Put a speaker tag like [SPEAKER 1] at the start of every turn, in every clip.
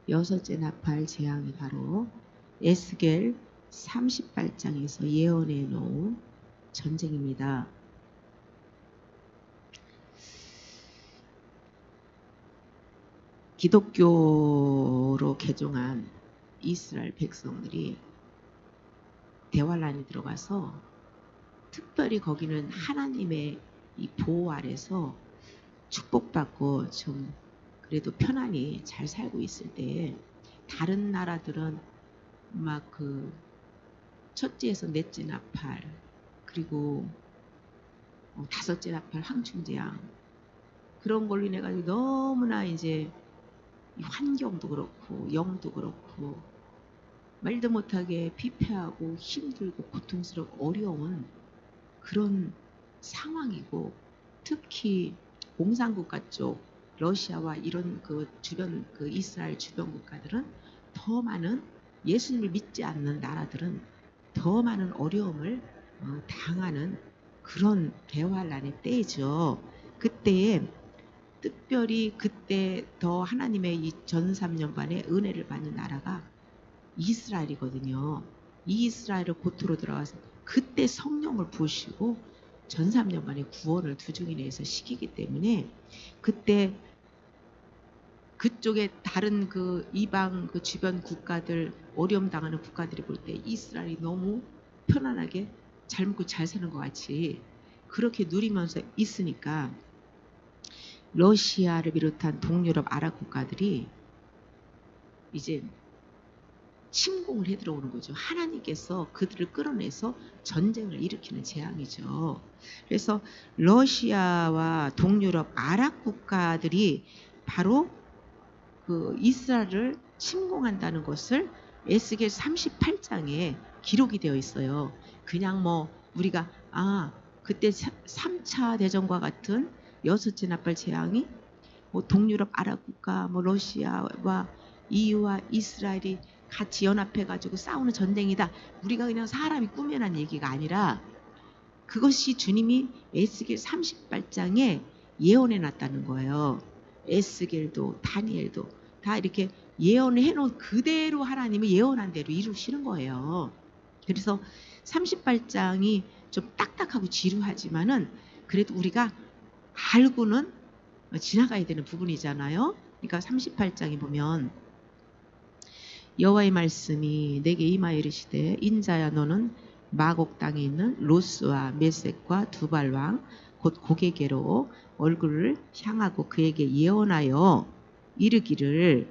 [SPEAKER 1] 여섯째 나팔 재앙이 바로 에스겔 38장에서 예언해 놓은 전쟁입니다. 기독교로 개종한 이스라엘 백성들이 대환란이 들어가서 특별히 거기는 하나님의 이 보호 아래서 축복받고 좀 그래도 편안히 잘 살고 있을 때 다른 나라들은 막 그 첫째에서 넷째 나팔 그리고 다섯째 나팔 황충재앙 그런 걸로 인해 가지고 너무나 이제 이 환경도 그렇고 영도 그렇고 말도 못하게 피폐하고 힘들고 고통스럽고 어려운 그런 상황이고 특히 공산국가 쪽 러시아와 이런 그 주변 그 이스라엘 주변 국가들은 더 많은 예수님을 믿지 않는 나라들은 더 많은 어려움을 당하는 그런 대환란의 때이죠. 그때에 특별히 그때 더 하나님의 이 전 3년반의 은혜를 받는 나라가 이스라엘이거든요. 이 이스라엘을 고토로 들어가서 그때 성령을 부으시고 전 3년반의 구원을 두 중에 내서 시키기 때문에 그때 그쪽에 다른 그 이방 그 주변 국가들 어려움 당하는 국가들이 볼 때 이스라엘이 너무 편안하게 잘 먹고 잘 사는 것 같이 그렇게 누리면서 있으니까 러시아를 비롯한 동유럽 아랍 국가들이 이제 침공을 해 들어오는 거죠. 하나님께서 그들을 끌어내서 전쟁을 일으키는 재앙이죠. 그래서 러시아와 동유럽 아랍 국가들이 바로 그 이스라엘을 침공한다는 것을 에스겔 38장에 기록이 되어 있어요. 그냥 뭐 우리가 그때 3차 대전과 같은 여섯째 나팔 재앙이 뭐 동유럽 아랍 국가 뭐 러시아와 EU와 이스라엘이 같이 연합해 가지고 싸우는 전쟁이다. 우리가 그냥 사람이 꾸며낸 얘기가 아니라 그것이 주님이 에스겔 38장에 예언해 놨다는 거예요. 에스겔도 다니엘도 다 이렇게 예언을 해놓은 그대로 하나님이 예언한 대로 이루시는 거예요. 그래서 38장이 좀 딱딱하고 지루하지만은 그래도 우리가 알고는 지나가야 되는 부분이잖아요. 그러니까 38장에 보면 여호와의 말씀이 내게 임하여 이르시되 인자야 너는 마곡 땅에 있는 로스와 메섹과 두발 왕 곧 고게게로 얼굴을 향하고 그에게 예언하여 이르기를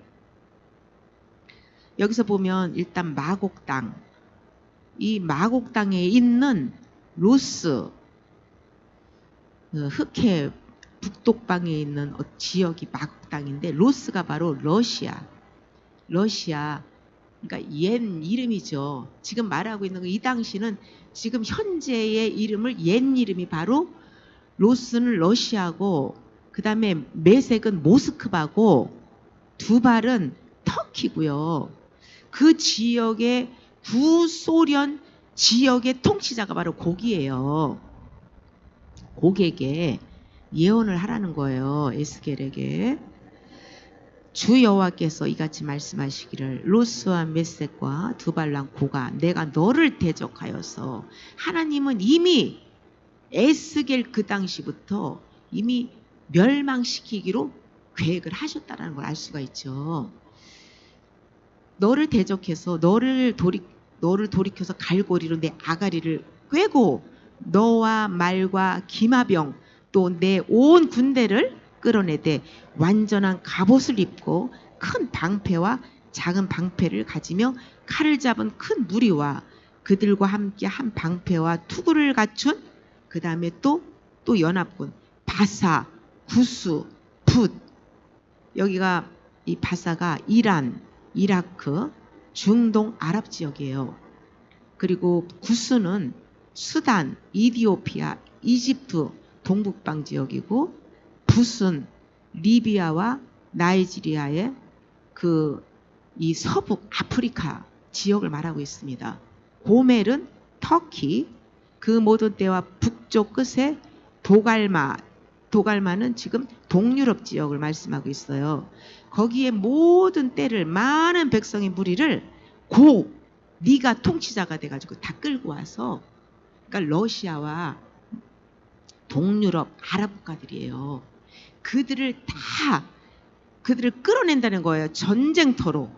[SPEAKER 1] 여기서 보면 일단 마곡 땅 이 마곡 땅에 있는 로스 흑해 북독방에 있는 지역이 마곡 땅인데 로스가 바로 러시아 그러니까 옛 이름이죠. 지금 말하고 있는 거 이 당시는 지금 현재의 이름을 옛 이름이 바로 로스는 러시아고 그 다음에 메색은 모스크바고 두발은 터키고요. 그 지역의 구소련 지역의 통치자가 바로 고기예요. 고객에 예언을 하라는 거예요. 에스겔에게. 주 여호와께서 이같이 말씀하시기를 로스와 메섹과 두발랑 고가 내가 너를 대적하여서 하나님은 이미 에스겔 그 당시부터 이미 멸망시키기로 계획을 하셨다는 걸 알 수가 있죠. 너를 대적해서 너를 돌이켜서 갈고리로 내 아가리를 꿰고 너와 말과 기마병 또 내 온 군대를 끌어내되 완전한 갑옷을 입고 큰 방패와 작은 방패를 가지며 칼을 잡은 큰 무리와 그들과 함께 한 방패와 투구를 갖춘 그 다음에 또 연합군 바사, 구스, 붓 여기가 이 바사가 이란, 이라크, 중동 아랍 지역이에요. 그리고 구스는 수단, 이디오피아, 이집트 동북방 지역이고 붓은 리비아와 나이지리아의 이 서북 아프리카 지역을 말하고 있습니다. 고멜은 터키, 그 모든 때와 북쪽 끝에 도갈마, 도갈마는 지금 동유럽 지역을 말씀하고 있어요. 거기에 모든 떼를 많은 백성의 무리를 네가 통치자가 돼가지고 다 끌고 와서 그러니까 러시아와 동유럽 아랍 국가들이에요. 그들을 끌어낸다는 거예요. 전쟁터로.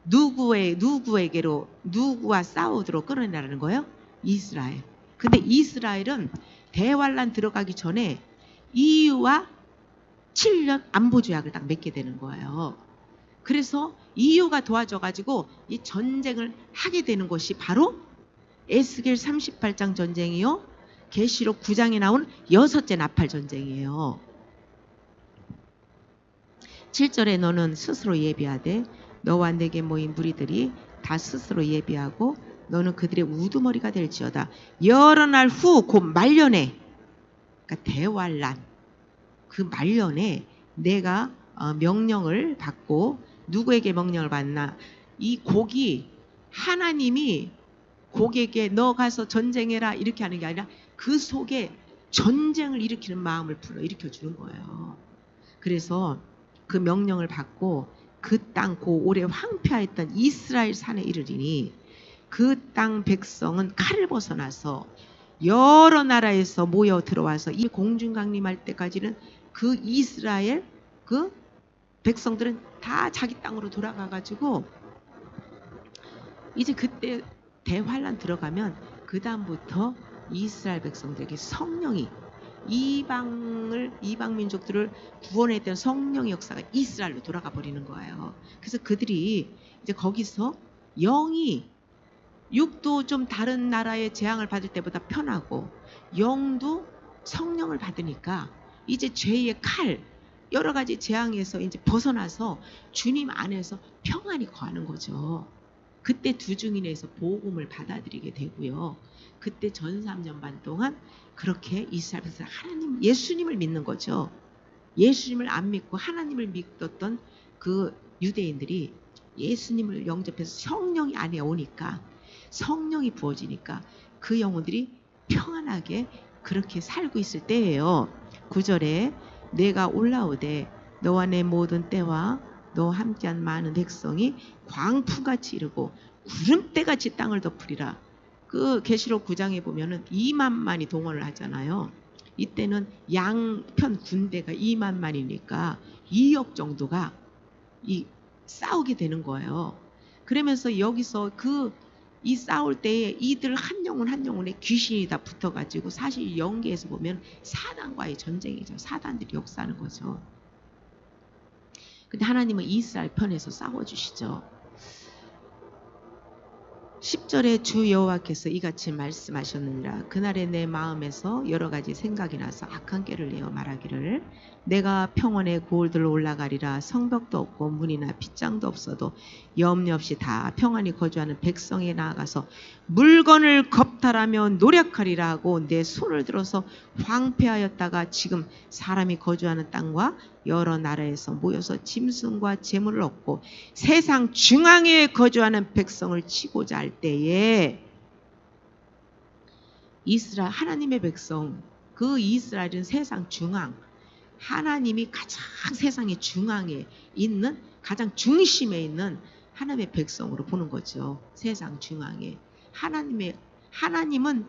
[SPEAKER 1] 누구에게로 누구와 싸우도록 끌어낸다는 거예요? 이스라엘. 근데 이스라엘은 대환란 들어가기 전에 EU와 7년 안보조약을 딱 맺게 되는 거예요. 그래서 EU가 도와줘가지고 이 전쟁을 하게 되는 것이 바로 에스겔 38장 전쟁이요. 계시록 9장에 나온 6째 나팔 전쟁이에요. 7절에 너는 스스로 예비하되 너와 내게 모인 무리들이 다 스스로 예비하고 너는 그들의 우두머리가 될지어다. 여러 날 후 곧 말년에, 그러니까 대환란 그 말년에 내가 명령을 받고, 누구에게 명령을 받나? 이 곡이 하나님이 곡에게 너 가서 전쟁해라 이렇게 하는 게 아니라 그 속에 전쟁을 일으키는 마음을 불러일으켜 주는 거예요. 그래서 그 명령을 받고 그 땅 그 오래 황폐하였던 이스라엘 산에 이르리니 그 땅 백성은 칼을 벗어나서 여러 나라에서 모여 들어와서 이 공중 강림할 때까지는 그 이스라엘 그 백성들은 다 자기 땅으로 돌아가가지고 이제 그때 대환란 들어가면 그 다음부터 이스라엘 백성들에게 성령이 이방 민족들을 구원했던 성령의 역사가 이스라엘로 돌아가 버리는 거예요. 그래서 그들이 이제 거기서 영이 육도 좀 다른 나라의 재앙을 받을 때보다 편하고 영도 성령을 받으니까 이제 죄의 칼 여러 가지 재앙에서 이제 벗어나서 주님 안에서 평안이 거하는 거죠. 그때 두 증인에서 복음을 받아들이게 되고요. 그때 전 3년 반 동안 그렇게 이스라엘에서 하나님 예수님을 믿는 거죠. 예수님을 안 믿고 하나님을 믿었던 그 유대인들이 예수님을 영접해서 성령이 안에 오니까 성령이 부어지니까 그 영혼들이 평안하게 그렇게 살고 있을 때예요. 9절에 내가 올라오되 너와 내 모든 때와 너와 함께한 많은 백성이 광풍같이 이르고 구름대같이 땅을 덮으리라. 그 계시록 9장에 보면은 2만만이 동원을 하잖아요. 이때는 양편 군대가 2만만이니까 2억 정도가 싸우게 되는 거예요. 그러면서 여기서 이 싸울 때에 이들 한 영혼에 귀신이 다 붙어가지고 사실 연계에서 보면 사단과의 전쟁이죠. 사단들이 역사하는 거죠. 근데 하나님은 이스라엘 편에서 싸워주시죠. 10절에 주 여호와께서 이같이 말씀하셨느니라. 그날에 내 마음에서 여러 가지 생각이 나서 악한 꾀를 내어 말하기를 내가 평원에 고을들로 올라가리라. 성벽도 없고 문이나 빗장도 없어도 염려 없이 다 평안히 거주하는 백성에 나아가서 물건을 겁탈하며 노력하리라 하고 내 손을 들어서 황폐하였다가 지금 사람이 거주하는 땅과 여러 나라에서 모여서 짐승과 재물을 얻고 세상 중앙에 거주하는 백성을 치고자 할 때에 이스라엘 하나님의 백성, 그 이스라엘은 세상 중앙, 하나님이 가장 세상의 중앙에 있는 가장 중심에 있는 하나님의 백성으로 보는 거죠. 세상 중앙에 하나님은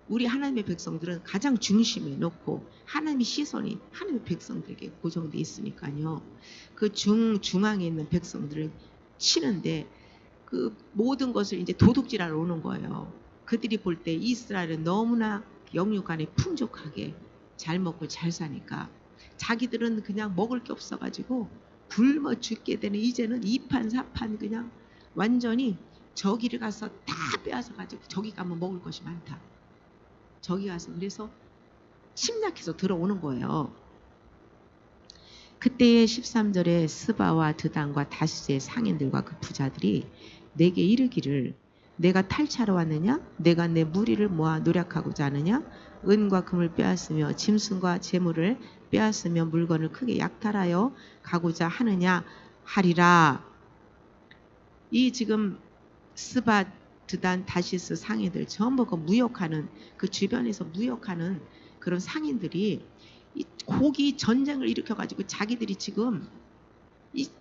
[SPEAKER 1] 우리 하나님의 백성들은 가장 중심에 놓고 하나님의 시선이 하나님의 백성들에게 고정되어 있으니까요. 그 중앙에 있는 백성들을 치는데 그 모든 것을 이제 도둑질하러 오는 거예요. 그들이 볼 때 이스라엘은 너무나 영육 안에 풍족하게 잘 먹고 잘 사니까 자기들은 그냥 먹을 게 없어가지고 굶어 죽게 되는 이제는 2판 4판 그냥 완전히 저기를 가서 다 빼앗아 가지고 저기 가면 먹을 것이 많다. 저기 가서 그래서 침략해서 들어오는 거예요. 그때의 13절에 스바와 드단과 다시의 상인들과 그 부자들이 내게 이르기를 내가 탈취하러 왔느냐? 내가 내 무리를 모아 노력하고자 하느냐? 은과 금을 빼앗으며 짐승과 재물을 빼앗으며 물건을 크게 약탈하여 가고자 하느냐 하리라. 이 지금 스바, 드단, 다시스 상인들 전부 그 무역하는 그 주변에서 무역하는 그런 상인들이 이 고기 전쟁을 일으켜가지고 자기들이 지금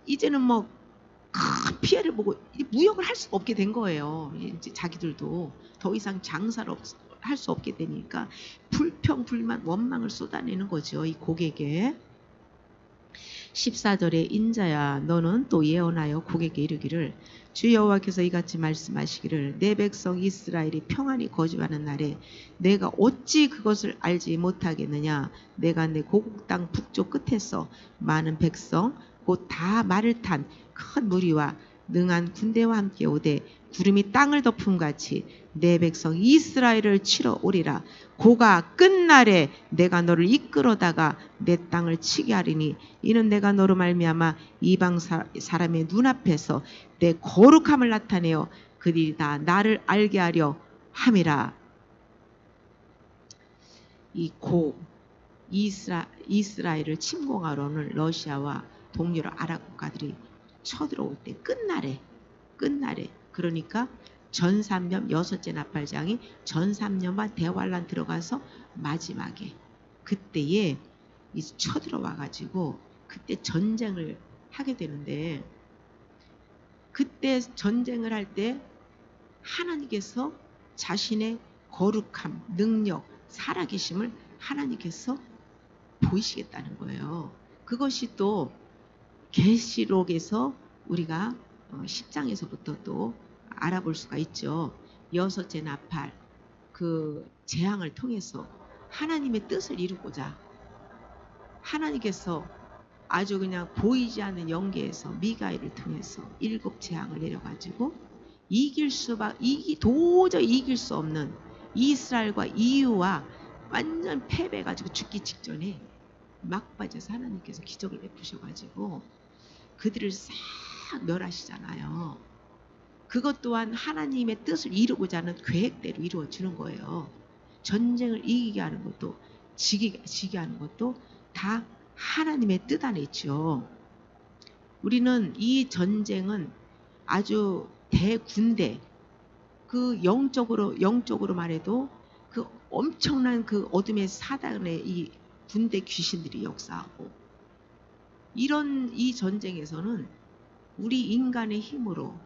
[SPEAKER 1] 이제는 뭐 큰 피해를 보고 무역을 할 수가 없게 된 거예요. 이제 자기들도 더 이상 장사를 할 수 없게 되니까 불평, 불만, 원망을 쏟아내는 거죠. 이 고객에. 14절에 인자야 너는 또 예언하여 고객에게 이르기를 주 여호와께서 이같이 말씀하시기를 내 백성 이스라엘이 평안히 거주하는 날에 내가 어찌 그것을 알지 못하겠느냐. 내가 내 고국 땅 북쪽 끝에서 많은 백성 곧 다 말을 탄 큰 무리와 능한 군대와 함께 오되 구름이 땅을 덮음같이 내 백성 이스라엘을 치러 오리라. 고가 끝날에 내가 너를 이끌어다가 내 땅을 치게 하리니 이는 내가 너로 말미암아 이방 사람의 눈앞에서 내 거룩함을 나타내어 그들이 다 나를 알게 하려 함이라. 이 이스라엘을 침공하러는 러시아와 동유럽 아랍 국가들이 쳐들어올 때 끝날에 그러니까 전삼년 여섯째 나팔장이 전삼년만 대환란 들어가서 마지막에 그때에 쳐들어와 가지고 그때 전쟁을 하게 되는데 그때 전쟁을 할 때 하나님께서 자신의 거룩함, 능력, 살아계심을 하나님께서 보이시겠다는 거예요. 그것이 또 계시록에서 우리가 10장에서부터 또 알아볼 수가 있죠. 여섯째 나팔 그 재앙을 통해서 하나님의 뜻을 이루고자 하나님께서 아주 그냥 보이지 않는 영계에서 미가엘을 통해서 7 재앙을 내려가지고 도저히 이길 수 없는 이스라엘과 이유와 완전 패배해가지고 죽기 직전에 막바지에서 하나님께서 기적을 베푸셔가지고 그들을 싹 멸하시잖아요. 그것 또한 하나님의 뜻을 이루고자 하는 계획대로 이루어지는 거예요. 전쟁을 이기게 하는 것도 지게 하는 것도 다 하나님의 뜻 안에 있죠. 우리는 이 전쟁은 아주 대군대 그 영적으로 말해도 그 엄청난 그 어둠의 사단의 이 군대 귀신들이 역사하고 이런 이 전쟁에서는 우리 인간의 힘으로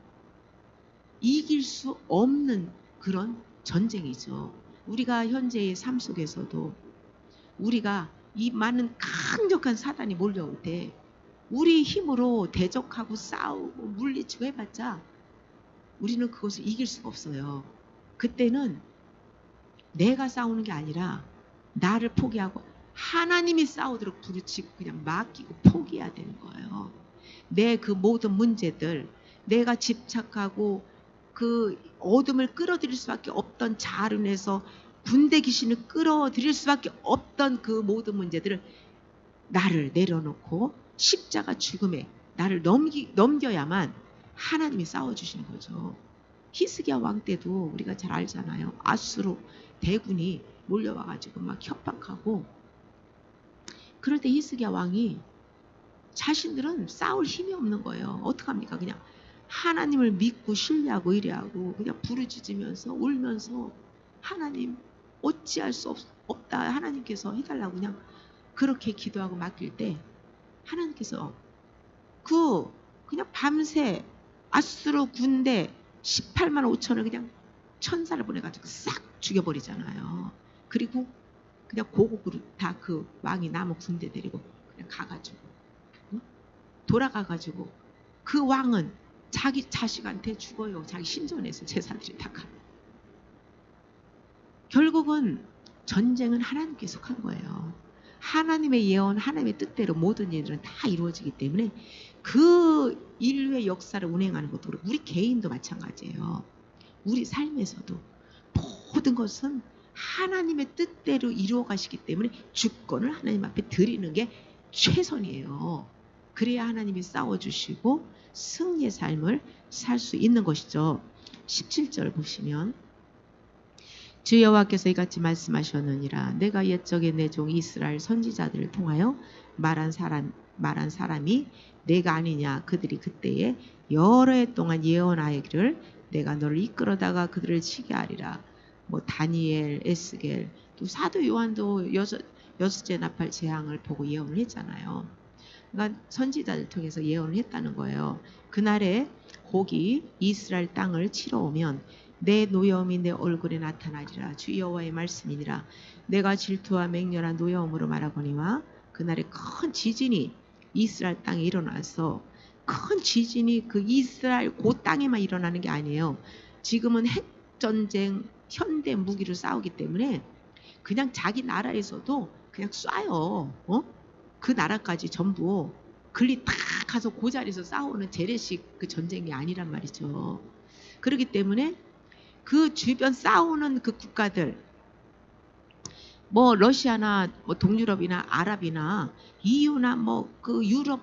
[SPEAKER 1] 이길 수 없는 그런 전쟁이죠. 우리가 현재의 삶 속에서도 우리가 이 많은 강력한 사단이 몰려올 때 우리 힘으로 대적하고 싸우고 물리치고 해봤자 우리는 그것을 이길 수가 없어요. 그때는 내가 싸우는 게 아니라 나를 포기하고 하나님이 싸우도록 부르치고 그냥 맡기고 포기해야 되는 거예요. 내 그 모든 문제들, 내가 집착하고 그 어둠을 끌어들일 수밖에 없던 자른에서 군대 귀신을 끌어들일 수밖에 없던 그 모든 문제들을 나를 내려놓고 십자가 죽음에 나를 넘겨야만 하나님이 싸워주시는 거죠. 히스기야 왕 때도 우리가 잘 알잖아요. 아수르 대군이 몰려와가지고 막 협박하고 그럴 때 히스기야 왕이 자신들은 싸울 힘이 없는 거예요. 어떡합니까? 그냥 하나님을 믿고 신뢰하고 의뢰하고 그냥 부르짖으면서 울면서 하나님 어찌할 수 없다. 하나님께서 해달라고 그냥 그렇게 기도하고 맡길 때 하나님께서 그냥 밤새 아수르 군대 18만 5천을 그냥 천사를 보내가지고 싹 죽여버리잖아요. 그리고 그냥 고국으로 다 그 왕이 남은 군대 데리고 그냥 가가지고 돌아가가지고 그 왕은 자기 자식한테 죽어요. 자기 신전에서 제사들이 다 가. 결국은 전쟁은 하나님께서 한 거예요. 하나님의 예언, 하나님의 뜻대로 모든 일들은 다 이루어지기 때문에 그 인류의 역사를 운행하는 것도 우리 개인도 마찬가지예요. 우리 삶에서도 모든 것은 하나님의 뜻대로 이루어 가시기 때문에 주권을 하나님 앞에 드리는 게 최선이에요. 그래야 하나님이 싸워주시고 승리의 삶을 살 수 있는 것이죠. 17절 보시면 주 여호와께서 이같이 말씀하셨느니라. 내가 옛적에 내 종 이스라엘 선지자들을 통하여 말한 사람이 내가 아니냐. 그들이 그때에 여러 해 동안 예언하기를 내가 너를 이끌어다가 그들을 치게 하리라. 다니엘, 에스겔, 또 사도 요한도 여섯째 나팔 재앙을 보고 예언을 했잖아요. 그러니까 선지자를 통해서 예언을 했다는 거예요. 그날에 곡이 이스라엘 땅을 치러 오면 내 노여움이 내 얼굴에 나타나리라. 주 여호와의 말씀이니라. 내가 질투와 맹렬한 노여움으로 말하거니와 그날에 큰 지진이 이스라엘 땅에 일어나서 큰 지진이 그 이스라엘 그 땅에만 일어나는 게 아니에요. 지금은 핵전쟁 현대 무기로 싸우기 때문에 그냥 자기 나라에서도 그냥 쏴요. 그 나라까지 전부 글리 다 가서 그 자리에서 싸우는 재래식 그 전쟁이 아니란 말이죠. 그렇기 때문에 그 주변 싸우는 그 국가들, 뭐 러시아나 뭐 동유럽이나 아랍이나 EU나 뭐 그 유럽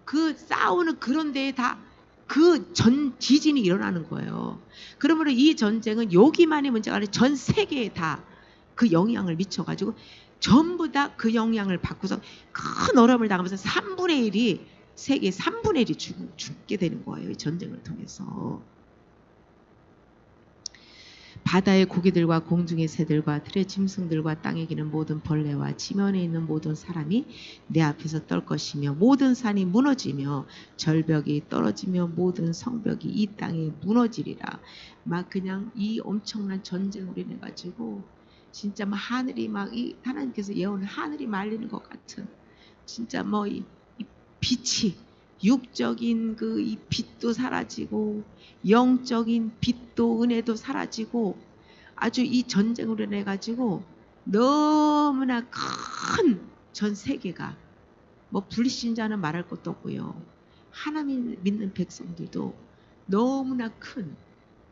[SPEAKER 1] 그 싸우는 그런 데에 다 그 지진이 일어나는 거예요. 그러므로 이 전쟁은 여기만의 문제가 아니라 전 세계에 다 그 영향을 미쳐가지고 전부 다 그 영향을 받고서 큰 어려움을 당하면서 3분의 1이 세계 3분의 1이 죽게 되는 거예요. 이 전쟁을 통해서. 바다의 고기들과 공중의 새들과 들의 짐승들과 땅에 기는 모든 벌레와 지면에 있는 모든 사람이 내 앞에서 떨 것이며 모든 산이 무너지며 절벽이 떨어지며 모든 성벽이 이 땅에 무너지리라. 막 그냥 이 엄청난 전쟁으로 인해 가지고 진짜 막 하늘이 막 이 하나님께서 예언을 하늘이 말리는 것 같은 진짜 뭐 이 빛이 육적인 그 이 빛도 사라지고 영적인 빛도 은혜도 사라지고 아주 이 전쟁으로 인해 가지고 너무나 큰 전 세계가 뭐 불신자는 말할 것도 없고요. 하나님 믿는 백성들도 너무나 큰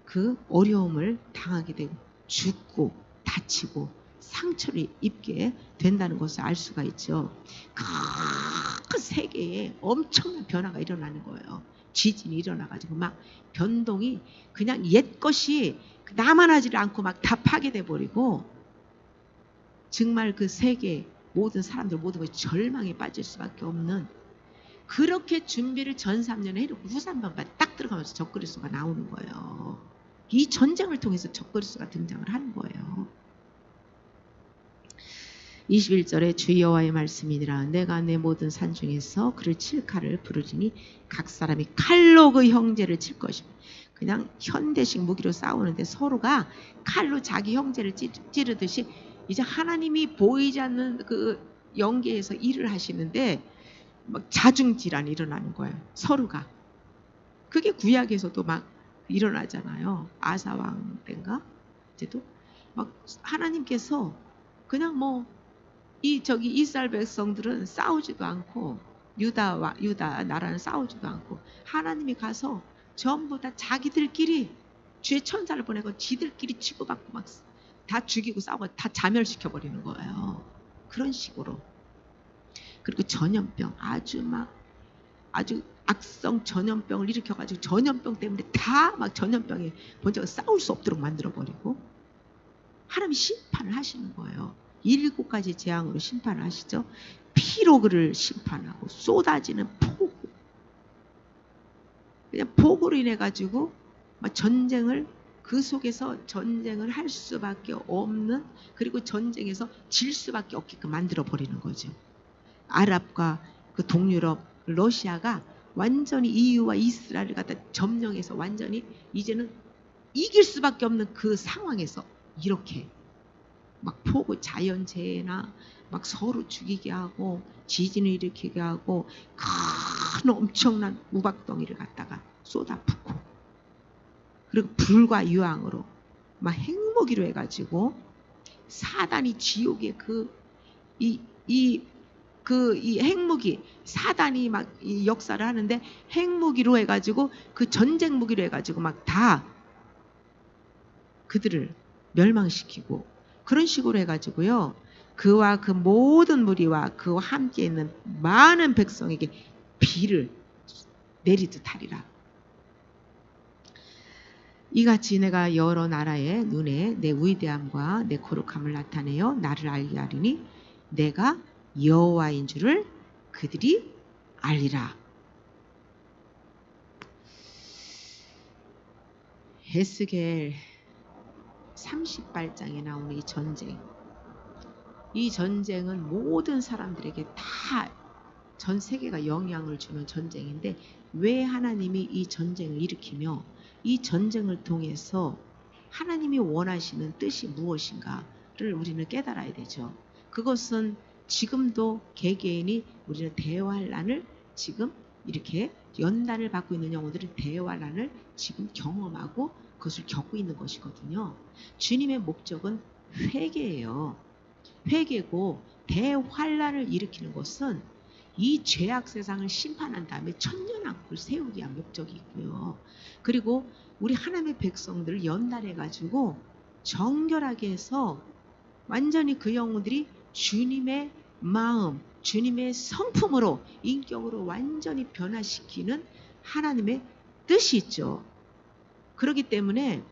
[SPEAKER 1] 그 어려움을 당하게 되고 죽고 다치고 상처를 입게 된다는 것을 알 수가 있죠. 큰 세계에 엄청난 변화가 일어나는 거예요. 지진이 일어나가지고 막 변동이 그냥 옛 것이 남아나지를 않고 막 다 파괴돼 버리고 정말 그 세계 모든 사람들 모든 것이 절망에 빠질 수밖에 없는 그렇게 준비를 전 3년에 해놓고 후 3년만 딱 들어가면서 적그리스도가 나오는 거예요. 이 전쟁을 통해서 적그리스도가 등장을 하는 거예요. 21절에 주 여호와의 말씀이니라. 내가 내 모든 산 중에서 그를 칠 칼을 부르리니 각 사람이 칼로 그 형제를 칠 것입니다. 그냥 현대식 무기로 싸우는데 서로가 칼로 자기 형제를 찌르듯이 이제 하나님이 보이지 않는 그 영계에서 일을 하시는데 막 자중질환이 일어나는 거예요. 서로가. 그게 구약에서도 막 일어나잖아요. 아사왕 때인가? 이제도 막 하나님께서 그냥 뭐 저기 이스라엘 백성들은 싸우지도 않고 유다 나라는 싸우지도 않고 하나님이 가서 전부 다 자기들끼리 주의 천사를 보내고 지들끼리 치고받고 막 다 죽이고 싸우고 다 자멸시켜 버리는 거예요. 그런 식으로. 그리고 전염병 아주 악성 전염병을 일으켜가지고 전염병 때문에 다 막 전염병에 먼저 싸울 수 없도록 만들어버리고 하나님이 심판을 하시는 거예요. 7가지 재앙으로 심판을 하시죠. 피로 그를 심판하고 쏟아지는 폭우 그냥 폭우로 인해 가지고 막 전쟁을 그 속에서 전쟁을 할 수밖에 없는 그리고 전쟁에서 질 수밖에 없게끔 만들어버리는 거죠. 아랍과 그 동유럽 러시아가 완전히 EU와 이스라엘을 갖다 점령해서 완전히 이제는 이길 수밖에 없는 그 상황에서 이렇게 막 폭우 자연재해나 막 서로 죽이게 하고 지진을 일으키게 하고 큰 엄청난 우박덩이를 갖다가 쏟아붓고 그리고 불과 유황으로 막 핵무기로 해가지고 사단이 지옥의 이 핵무기 사단이 막 이 역사를 하는데 핵무기로 해가지고 그 전쟁 무기로 해가지고 막 다 그들을 멸망시키고 그런 식으로 해가지고요 그와 그 모든 무리와 그와 함께 있는 많은 백성에게 비를 내리듯 하리라. 이같이 내가 여러 나라의 눈에 내 위대함과 내 거룩함을 나타내어 나를 알게 하리니 내가 여호와인 줄을 그들이 알리라. 에스겔 30발장에 나오는 이 전쟁 이 전쟁은 모든 사람들에게 다 전 세계가 영향을 주는 전쟁인데 왜 하나님이 이 전쟁을 일으키며 이 전쟁을 통해서 하나님이 원하시는 뜻이 무엇인가를 우리는 깨달아야 되죠. 그것은 지금도 개개인이 우리는 대환란을 지금 이렇게 연단을 받고 있는 영혼들은 대환란을 지금 경험하고 그것을 겪고 있는 것이거든요. 주님의 목적은 회개예요. 회개고 대환란을 일으키는 것은 이 죄악 세상을 심판한 다음에 천년왕국을 세우기 위한 목적이 있고요. 그리고 우리 하나님의 백성들을 연단해가지고 정결하게 해서 완전히 그 영혼들이 주님의 마음, 주님의 성품으로 인격으로 완전히 변화시키는 하나님의 뜻이 있죠. 그렇기 때문에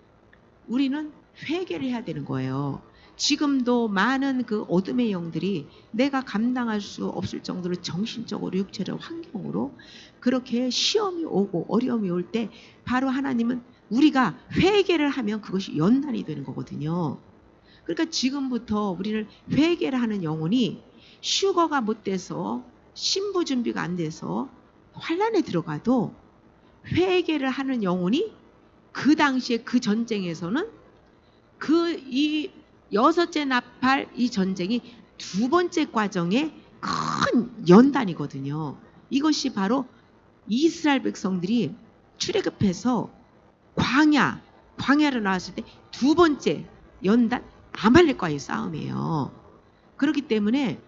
[SPEAKER 1] 우리는 회개를 해야 되는 거예요. 지금도 많은 그 어둠의 영들이 내가 감당할 수 없을 정도로 정신적으로 육체적 환경으로 그렇게 시험이 오고 어려움이 올 때 바로 하나님은 우리가 회개를 하면 그것이 연단이 되는 거거든요. 그러니까 지금부터 우리는 회개를 하는 영혼이 휴거가 못 돼서 신부 준비가 안 돼서 환란에 들어가도 회개를 하는 영혼이 그 당시에 그 전쟁에서는 이 여섯째 나팔 이 전쟁이 두 번째 과정의 큰 연단이거든요. 이것이 바로 이스라엘 백성들이 출애굽해서 광야로 나왔을 때 두 번째 연단 아말렉과의 싸움이에요. 그렇기 때문에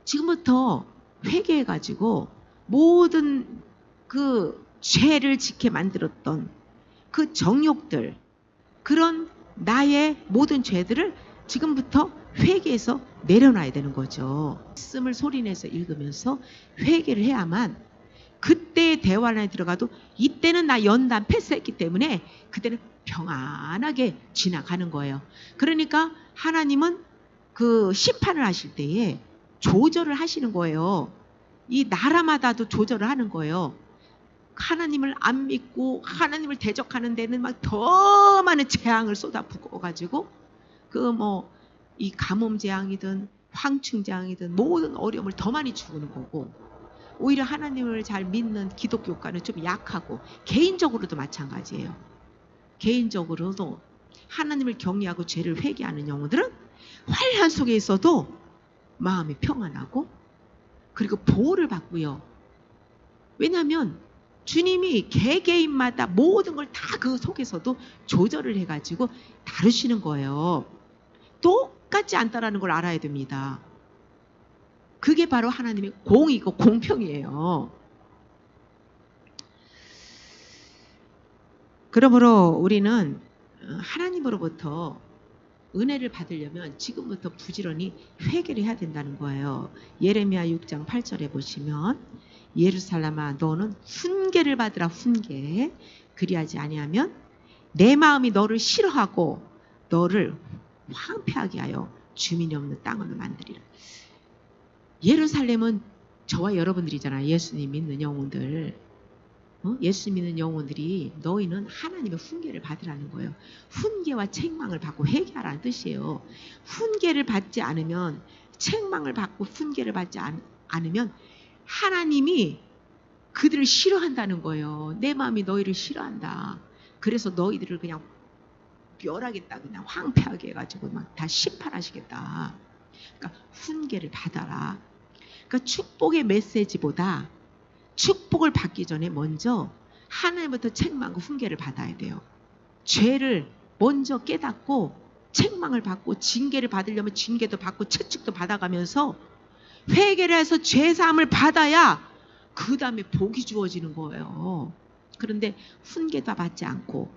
[SPEAKER 1] 지금부터 회개해가지고 모든 그 죄를 짓게 만들었던 그 정욕들, 그런 나의 모든 죄들을 지금부터 회개해서 내려놔야 되는 거죠. 말씀을 소리내서 읽으면서 회개를 해야만 그때의 대환란에 들어가도 이때는 나 연단 패스했기 때문에 그때는 평안하게 지나가는 거예요. 그러니까 하나님은 그 심판을 하실 때에 조절을 하시는 거예요. 이 나라마다도 조절을 하는 거예요. 하나님을 안 믿고 하나님을 대적하는 데는 막 더 많은 재앙을 쏟아부어 가지고 이 가뭄 재앙이든 황충 재앙이든 모든 어려움을 더 많이 주는 거고, 오히려 하나님을 잘 믿는 기독교과는 좀 약하고, 개인적으로도 마찬가지예요. 개인적으로도 하나님을 경외하고 죄를 회개하는 영혼들은 환난 속에 있어도 마음이 평안하고 그리고 보호를 받고요. 왜냐하면 주님이 개개인마다 모든 걸 다 그 속에서도 조절을 해가지고 다루시는 거예요. 똑같지 않다라는 걸 알아야 됩니다. 그게 바로 하나님의 공이고 공평이에요. 그러므로 우리는 하나님으로부터 은혜를 받으려면 지금부터 부지런히 회개를 해야 된다는 거예요. 예레미야 6장 8절에 보시면 예루살렘아 너는 훈계를 받으라. 훈계. 그리하지 아니하면 내 마음이 너를 싫어하고 너를 황폐하게 하여 주민이 없는 땅으로 만들리라. 예루살렘은 저와 여러분들이잖아요. 예수님 믿는 영혼들. 예수 믿는 영혼들이 너희는 하나님의 훈계를 받으라는 거예요. 훈계와 책망을 받고 회개하라는 뜻이에요. 훈계를 받지 않으면, 책망을 받고 훈계를 받지 않으면 하나님이 그들을 싫어한다는 거예요. 내 마음이 너희를 싫어한다. 그래서 너희들을 그냥 멸하겠다. 그냥 황폐하게 해가지고 막 다 심판하시겠다. 그러니까 훈계를 받아라. 그러니까 축복의 메시지보다 축복을 받기 전에 먼저 하나님부터 책망과 훈계를 받아야 돼요. 죄를 먼저 깨닫고 책망을 받고 징계를 받으려면 징계도 받고 채찍도 받아가면서 회개를 해서 죄사함을 받아야 그 다음에 복이 주어지는 거예요. 그런데 훈계도 받지 않고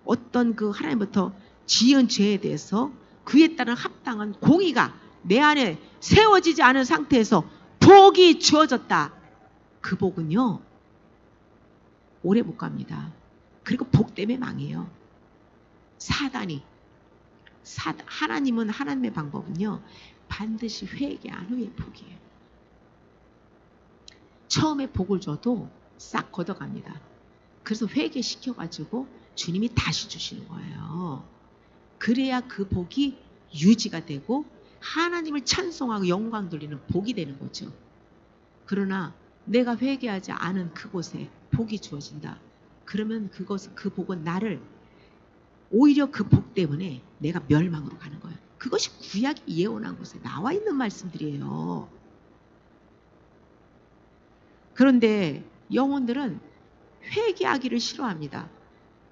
[SPEAKER 1] 어떤 그 하나님부터 지은 죄에 대해서 그에 따른 합당한 공의가 내 안에 세워지지 않은 상태에서 복이 주어졌다. 그 복은요 오래 못 갑니다. 그리고 복 때문에 망해요. 하나님은 하나님의 방법은요 반드시 회개한 후에 복이에요. 처음에 복을 줘도 싹 걷어갑니다. 그래서 회개시켜가지고 주님이 다시 주시는 거예요. 그래야 그 복이 유지가 되고 하나님을 찬송하고 영광 돌리는 복이 되는 거죠. 그러나 내가 회개하지 않은 그곳에 복이 주어진다. 그러면 그 복은 나를 오히려 그 복 때문에 내가 멸망으로 가는 거예요. 그것이 구약이 예언한 곳에 나와 있는 말씀들이에요. 그런데 영혼들은 회개하기를 싫어합니다.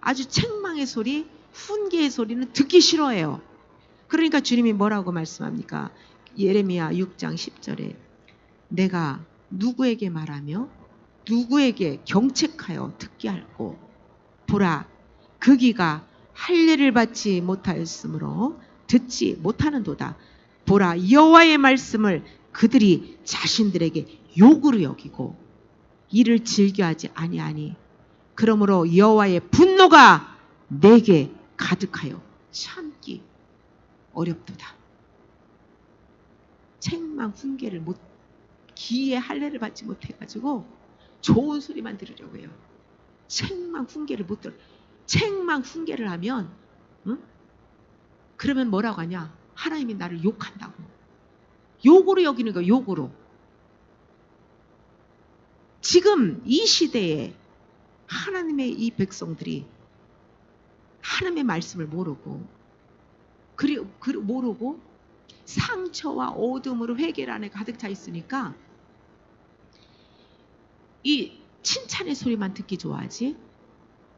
[SPEAKER 1] 아주 책망의 소리, 훈계의 소리는 듣기 싫어해요. 그러니까 주님이 뭐라고 말씀합니까? 예레미야 6장 10절에 내가 누구에게 말하며 누구에게 경책하여 듣게 할꼬 보라 그 귀가 할례를 받지 못하였으므로 듣지 못하는도다. 보라 여호와의 말씀을 그들이 자신들에게 욕으로 여기고 이를 즐겨하지 아니하니 그러므로 여호와의 분노가 내게 가득하여 참기 어렵도다. 책망 훈계를 못 기에 할례를 받지 못해가지고 좋은 소리만 들으려고 해요. 책망 훈계를 못 들어. 책망 훈계를 하면 그러면 뭐라고 하냐? 하나님이 나를 욕한다고. 욕으로 여기는 거예요. 욕으로. 지금 이 시대에 하나님의 이 백성들이 하나님의 말씀을 모르고 모르고 상처와 어둠으로 회개를 안에 가득 차 있으니까 이 칭찬의 소리만 듣기 좋아하지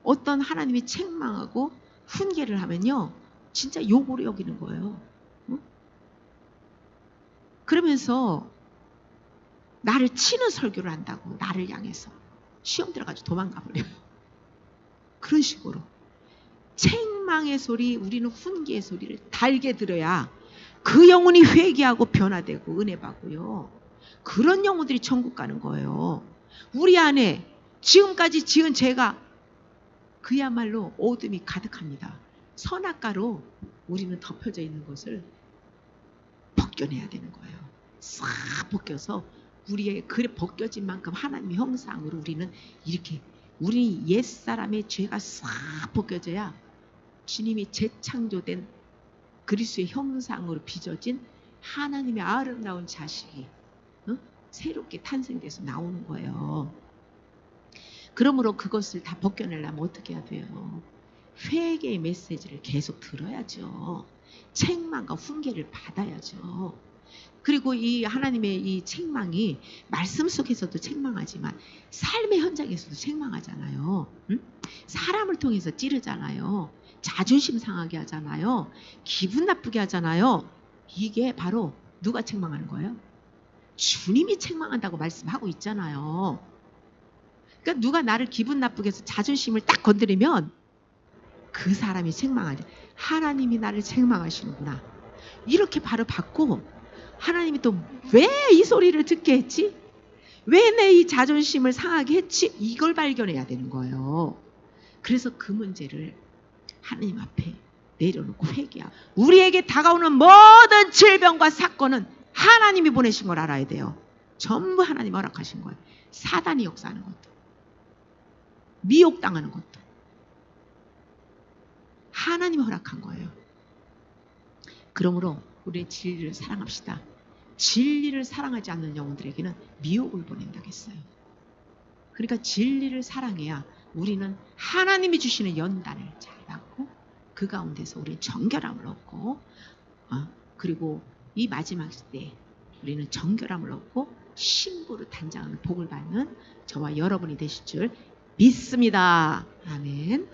[SPEAKER 1] 어떤 하나님이 책망하고 훈계를 하면요 진짜 욕으로 여기는 거예요. 그러면서 나를 치는 설교를 한다고 나를 향해서 시험 들어가지고 도망가 버려요. 그런 식으로 책망의 소리 우리는 훈계의 소리를 달게 들어야 그 영혼이 회개하고 변화되고 은혜 받고요. 그런 영혼들이 천국 가는 거예요. 우리 안에 지금까지 지은 죄가 그야말로 어둠이 가득합니다. 선악과로 우리는 덮여져 있는 것을 벗겨내야 되는 거예요. 싹 벗겨서 우리의 그 벗겨진 만큼 하나님의 형상으로 우리는 이렇게 우리 옛사람의 죄가 싹 벗겨져야 주님이 재창조된 그리스도의 형상으로 빚어진 하나님의 아름다운 자식이 새롭게 탄생돼서 나오는 거예요. 그러므로 그것을 다 벗겨내려면 어떻게 해야 돼요? 회개의 메시지를 계속 들어야죠. 책망과 훈계를 받아야죠. 그리고 이 하나님의 이 책망이 말씀 속에서도 책망하지만 삶의 현장에서도 책망하잖아요. 사람을 통해서 찌르잖아요. 자존심 상하게 하잖아요. 기분 나쁘게 하잖아요. 이게 바로 누가 책망하는 거예요? 주님이 책망한다고 말씀하고 있잖아요. 그러니까 누가 나를 기분 나쁘게 해서 자존심을 딱 건드리면 그 사람이 책망하지. 하나님이 나를 책망하시는구나. 이렇게 바로 받고 하나님이 또 왜 이 소리를 듣게 했지? 왜 내 이 자존심을 상하게 했지? 이걸 발견해야 되는 거예요. 그래서 그 문제를 하나님 앞에 내려놓고 회개하고 우리에게 다가오는 모든 질병과 사건은 하나님이 보내신 걸 알아야 돼요. 전부 하나님 허락하신 거예요. 사단이 역사하는 것도 미혹당하는 것도 하나님이 허락한 거예요. 그러므로 우리의 진리를 사랑합시다. 진리를 사랑하지 않는 영혼들에게는 미혹을 보낸다고 했어요. 그러니까 진리를 사랑해야 우리는 하나님이 주시는 연단을 잘 받고 그 가운데서 우리는 정결함을 얻고 그리고 이 마지막 시대에 우리는 정결함을 얻고 신부로 단장하는 복을 받는 저와 여러분이 되실 줄 믿습니다. 아멘.